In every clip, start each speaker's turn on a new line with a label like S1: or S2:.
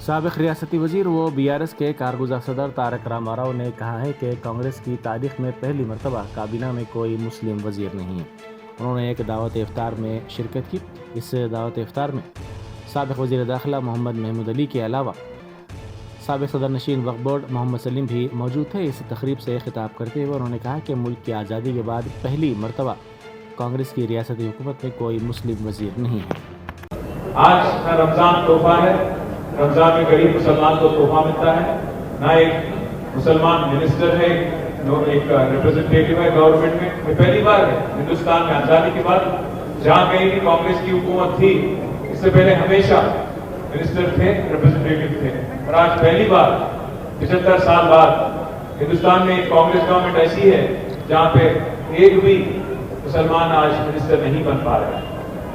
S1: साबिक रियासती वजीर व BRS के कारगुजार सदर तारक रामाराव ने कहा है कि कांग्रेस की तारीख में पहली मरतबा काबीना में कोई मुस्लिम वजीर नहीं है। उन्होंने एक दावत इफ्तार में शिरकत की। इस दावत इफ्तार में साबिक वजीर दाखिला मोहम्मद महमूद अली के अलावा साबिक सदर नशीन वक्फ बोर्ड मोहम्मद सलीम भी मौजूद थे। इस तकरीब से खिताब करते हुए उन्होंने कहा कि मुल्क की आज़ादी के बाद पहली मरतबा कांग्रेस की रियासती हुकूमत में कोई मुस्लिम वजीर नहीं है।
S2: आज न रमज़ान तोहफा है, रमज़ान में गरीब मुसलमान को तोहफा मिलता है, ना एक मुसलमान मिनिस्टर है, न एक रिप्रेजेंटेटिव है गवर्नमेंट में। ये पहली बार है हिंदुस्तान में आज़ादी के बाद जहाँ कहीं भी कांग्रेस की हुकूमत थी, इससे पहले हमेशा मिनिस्टर थे, रिप्रेजेंटेटिव थे, और आज पहली बार 75 साल बाद हिंदुस्तान में कांग्रेस गवर्नमेंट ऐसी है जहाँ पे एक भी मुसलमान आज मिनिस्टर नहीं बन पा रहे।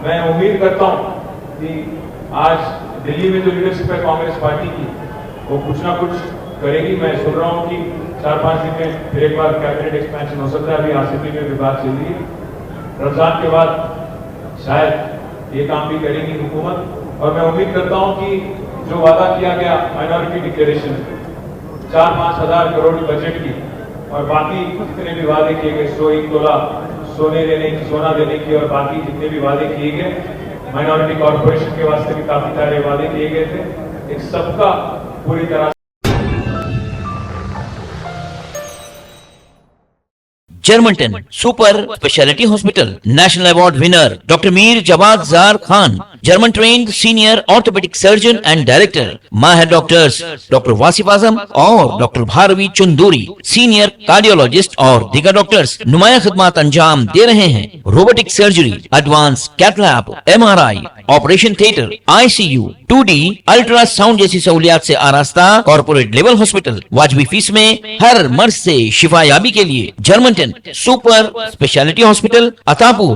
S2: मैं उम्मीद करता हूँ कि आज दिल्ली में जो लीडरशिप है कांग्रेस पार्टी की, वो कुछ ना कुछ करेगी। मैं सुन रहा हूँ कि 4-5 दिन में फिर एक बार कैबिनेट एक्सपेंशन हो सकता है। अभी असेंबली में भी बात चल रही है। रमजान के बाद शायद ये काम भी करेगी हुकूमत। और मैं उम्मीद करता हूँ कि जो वादा किया गया माइनॉरिटी डिक्लेरेशन 4-5 हज़ार करोड़ बजट की, और बाकी जितने भी वादे किए गए 101 तोला सोना देने की, और बाकी जितने भी वादे किए गए माइनॉरिटी कॉर्पोरेशन के वास्ते भी काफी सारे वादे किए गए थे, एक सबका पूरी तरह।
S3: जर्मनटन super speciality hospital national award winner doctor Mir Jawad Zar Khan, German trained senior orthopaedic surgeon and director, माहिर डॉक्टर्स डॉक्टर वासिफ आजम और doctor Bharvi Chanduri, senior cardiologist और दीगर डॉक्टर्स नुमाया खिदमत अंजाम दे रहे हैं। Robotic surgery, advance cath lab, MRI, operation theatre, ICU, 2D ultrasound जैसी सहूलियात से आरास्ता कॉर्पोरेट लेवल हॉस्पिटल। वाजबी फीस में हर मर्ज से शिफायाबी के लिए Germanton super speciality hospital, Attapur,